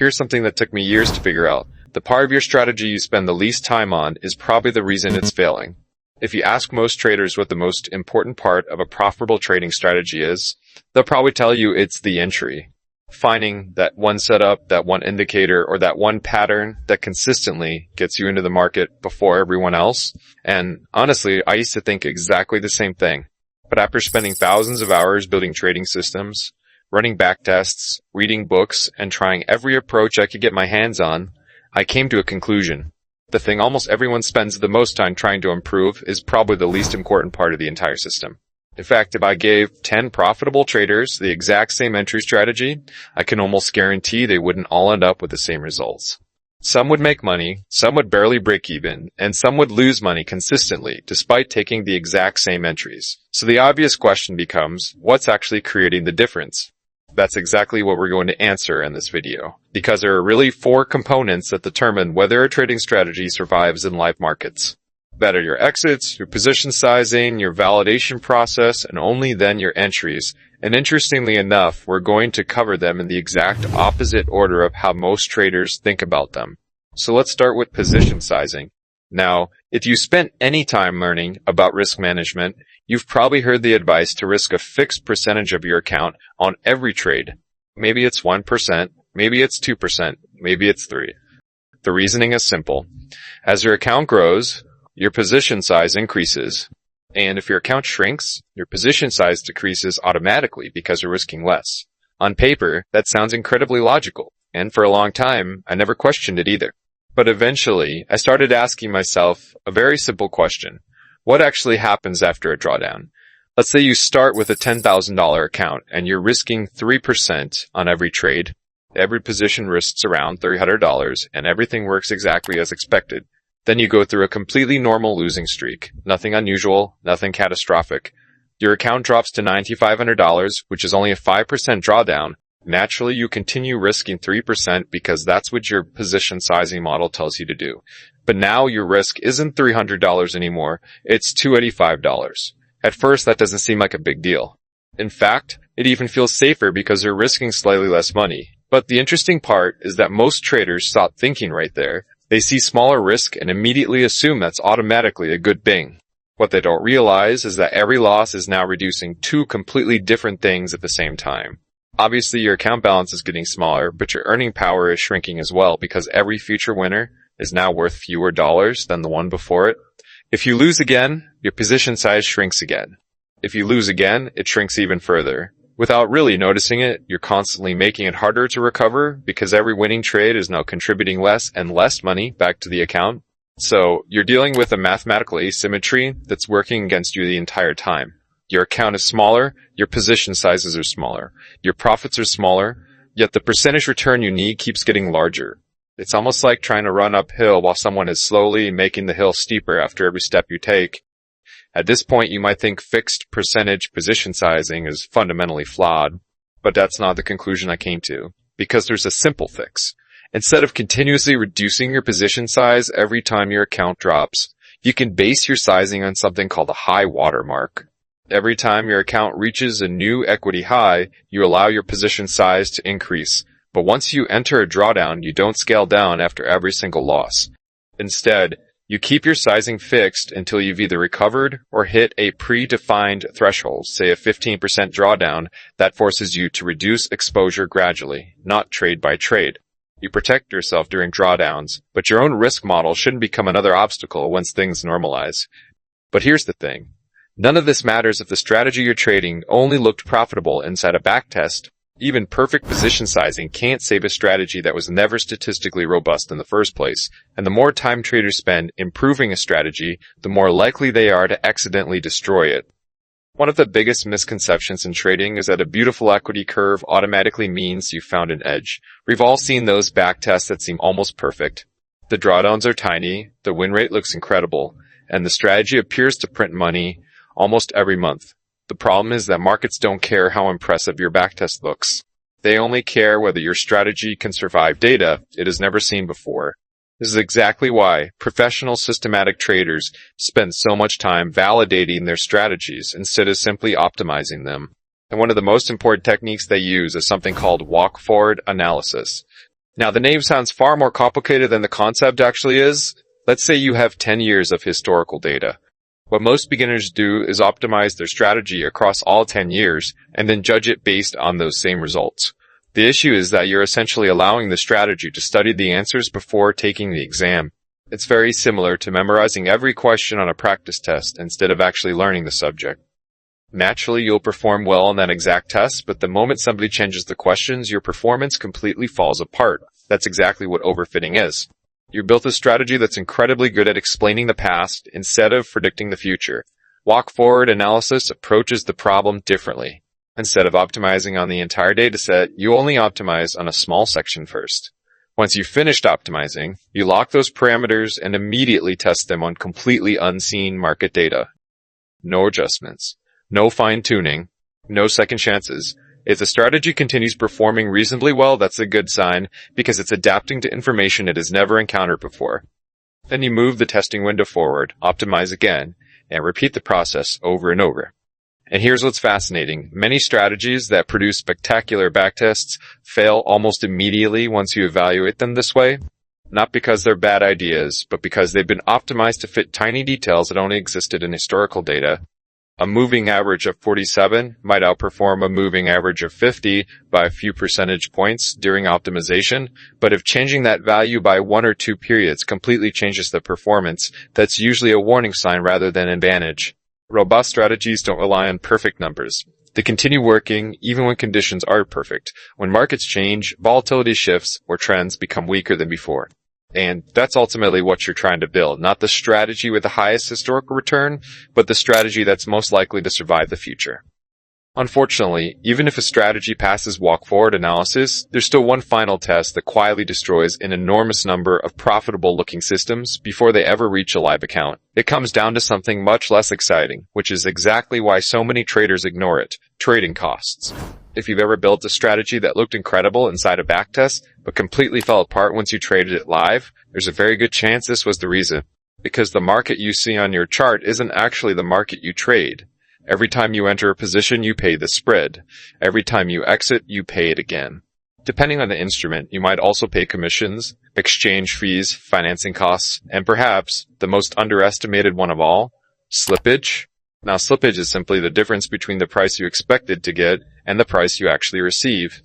Here's something that took me years to figure out. The part of your strategy you spend the least time on is probably the reason it's failing. If you ask most traders what the most important part of a profitable trading strategy is, they'll probably tell you it's the entry. Finding that one setup, that one indicator, or that one pattern that consistently gets you into the market before everyone else. And honestly, I used to think exactly the same thing. But after spending thousands of hours building trading systems, running backtests, reading books, and trying every approach I could get my hands on, I came to a conclusion. The thing almost everyone spends the most time trying to improve is probably the least important part of the entire system. In fact, if I gave 10 profitable traders the exact same entry strategy, I can almost guarantee they wouldn't all end up with the same results. Some would make money, some would barely break even, and some would lose money consistently despite taking the exact same entries. So the obvious question becomes, what's actually creating the difference? That's exactly what we're going to answer in this video, because there are really 4 components that determine whether a trading strategy survives in live markets. That are your exits, your position sizing, your validation process, and only then your entries. And interestingly enough, we're going to cover them in the exact opposite order of how most traders think about them. So let's start with position sizing. Now, if you spent any time learning about risk management, you've probably heard the advice to risk a fixed percentage of your account on every trade. Maybe it's 1%, maybe it's 2%, maybe it's 3%. The reasoning is simple. As your account grows, your position size increases. And if your account shrinks, your position size decreases automatically because you're risking less. On paper, that sounds incredibly logical. And for a long time, I never questioned it either. But eventually, I started asking myself a very simple question. What actually happens after a drawdown? Let's say you start with a $10,000 account and you're risking 3% on every trade. Every position risks around $300 and everything works exactly as expected. Then you go through a completely normal losing streak. Nothing unusual, nothing catastrophic. Your account drops to $9,500, which is only a 5% drawdown. Naturally, you continue risking 3% because that's what your position sizing model tells you to do. But now your risk isn't $300 anymore, it's $285. At first, that doesn't seem like a big deal. In fact, it even feels safer because you're risking slightly less money. But the interesting part is that most traders stop thinking right there. They see smaller risk and immediately assume that's automatically a good thing. What they don't realize is that every loss is now reducing 2 completely different things at the same time. Obviously, your account balance is getting smaller, but your earning power is shrinking as well because every future winner is now worth fewer dollars than the one before it. If you lose again, your position size shrinks again. If you lose again, it shrinks even further. Without really noticing it, you're constantly making it harder to recover because every winning trade is now contributing less and less money back to the account. So you're dealing with a mathematical asymmetry that's working against you the entire time. Your account is smaller, your position sizes are smaller, your profits are smaller, yet the percentage return you need keeps getting larger. It's almost like trying to run uphill while someone is slowly making the hill steeper after every step you take. At this point, you might think fixed percentage position sizing is fundamentally flawed, but that's not the conclusion I came to, because there's a simple fix. Instead of continuously reducing your position size every time your account drops, you can base your sizing on something called a high water mark. Every time your account reaches a new equity high, you allow your position size to increase. But once you enter a drawdown, you don't scale down after every single loss. Instead, you keep your sizing fixed until you've either recovered or hit a predefined threshold, say a 15% drawdown, that forces you to reduce exposure gradually, not trade by trade. You protect yourself during drawdowns, but your own risk model shouldn't become another obstacle once things normalize. But here's the thing. None of this matters if the strategy you're trading only looked profitable inside a backtest. Even perfect position sizing can't save a strategy that was never statistically robust in the first place. And the more time traders spend improving a strategy, the more likely they are to accidentally destroy it. One of the biggest misconceptions in trading is that a beautiful equity curve automatically means you found an edge. We've all seen those backtests that seem almost perfect. The drawdowns are tiny, the win rate looks incredible, and the strategy appears to print money almost every month. The problem is that markets don't care how impressive your backtest looks. They only care whether your strategy can survive data it has never seen before. This is exactly why professional systematic traders spend so much time validating their strategies instead of simply optimizing them. And one of the most important techniques they use is something called walk-forward analysis. Now, the name sounds far more complicated than the concept actually is. Let's say you have 10 years of historical data. What most beginners do is optimize their strategy across all 10 years and then judge it based on those same results. The issue is that you're essentially allowing the strategy to study the answers before taking the exam. It's very similar to memorizing every question on a practice test instead of actually learning the subject. Naturally, you'll perform well on that exact test, but the moment somebody changes the questions, your performance completely falls apart. That's exactly what overfitting is. You built a strategy that's incredibly good at explaining the past instead of predicting the future. Walk-forward analysis approaches the problem differently. Instead of optimizing on the entire dataset, you only optimize on a small section first. Once you've finished optimizing, you lock those parameters and immediately test them on completely unseen market data. No adjustments, no fine-tuning, no second chances. If the strategy continues performing reasonably well, that's a good sign because it's adapting to information it has never encountered before. Then you move the testing window forward, optimize again, and repeat the process over and over. And here's what's fascinating. Many strategies that produce spectacular backtests fail almost immediately once you evaluate them this way. Not because they're bad ideas, but because they've been optimized to fit tiny details that only existed in historical data. A moving average of 47 might outperform a moving average of 50 by a few percentage points during optimization, but if changing that value by 1 or 2 periods completely changes the performance, that's usually a warning sign rather than an advantage. Robust strategies don't rely on perfect numbers. They continue working even when conditions are perfect. When markets change, volatility shifts, or trends become weaker than before. And that's ultimately what you're trying to build, not the strategy with the highest historical return, but the strategy that's most likely to survive the future. Unfortunately, even if a strategy passes walk-forward analysis, there's still one final test that quietly destroys an enormous number of profitable-looking systems before they ever reach a live account. It comes down to something much less exciting, which is exactly why so many traders ignore it: trading costs. If you've ever built a strategy that looked incredible inside a backtest, but completely fell apart once you traded it live, there's a very good chance this was the reason. Because the market you see on your chart isn't actually the market you trade. Every time you enter a position, you pay the spread. Every time you exit, you pay it again. Depending on the instrument, you might also pay commissions, exchange fees, financing costs, and perhaps, the most underestimated one of all, slippage. Now, slippage is simply the difference between the price you expected to get and the price you actually receive.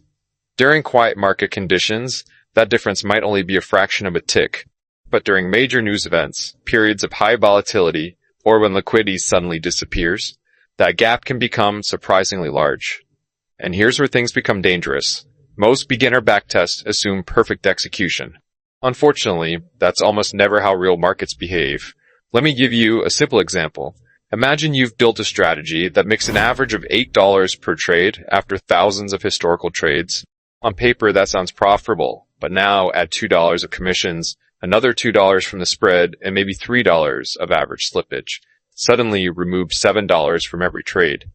During quiet market conditions, that difference might only be a fraction of a tick. But during major news events, periods of high volatility, or when liquidity suddenly disappears, that gap can become surprisingly large. And here's where things become dangerous. Most beginner backtests assume perfect execution. Unfortunately, that's almost never how real markets behave. Let me give you a simple example. Imagine you've built a strategy that makes an average of $8 per trade after thousands of historical trades. On paper, that sounds profitable, but now add $2 of commissions, another $2 from the spread, and maybe $3 of average slippage. Suddenly, you remove $7 from every trade.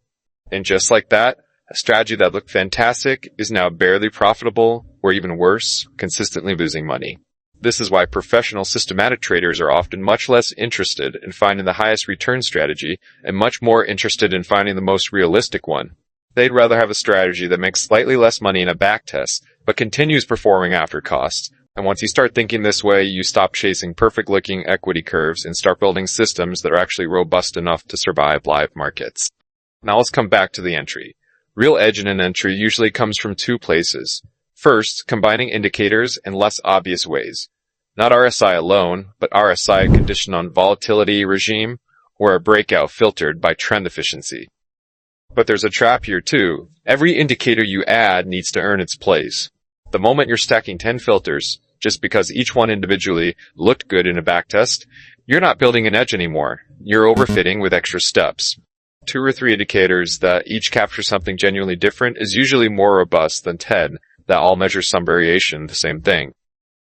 And just like that, a strategy that looked fantastic is now barely profitable, or even worse, consistently losing money. This is why professional systematic traders are often much less interested in finding the highest return strategy and much more interested in finding the most realistic one. They'd rather have a strategy that makes slightly less money in a backtest, but continues performing after costs. And once you start thinking this way, you stop chasing perfect-looking equity curves and start building systems that are actually robust enough to survive live markets. Now let's come back to the entry. Real edge in an entry usually comes from 2 places. First, combining indicators in less obvious ways. Not RSI alone, but RSI conditioned on volatility regime, or a breakout filtered by trend efficiency. But there's a trap here too. Every indicator you add needs to earn its place. The moment you're stacking 10 filters, just because each one individually looked good in a backtest, you're not building an edge anymore. You're overfitting with extra steps. 2 or 3 indicators that each capture something genuinely different is usually more robust than 10 that all measure some variation, the same thing.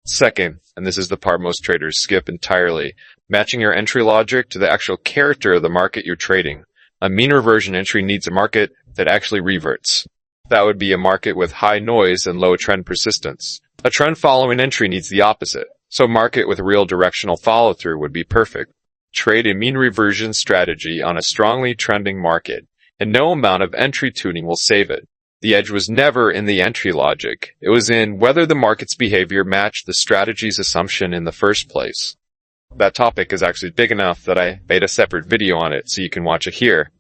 Second, and this is the part most traders skip entirely, matching your entry logic to the actual character of the market you're trading. A mean reversion entry needs a market that actually reverts. That would be a market with high noise and low trend persistence. A trend following entry needs the opposite, so a market with real directional follow-through would be perfect. Trade a mean reversion strategy on a strongly trending market, and no amount of entry tuning will save it. The edge was never in the entry logic. It was in whether the market's behavior matched the strategy's assumption in the first place. That topic is actually big enough that I made a separate video on it, so you can watch it here.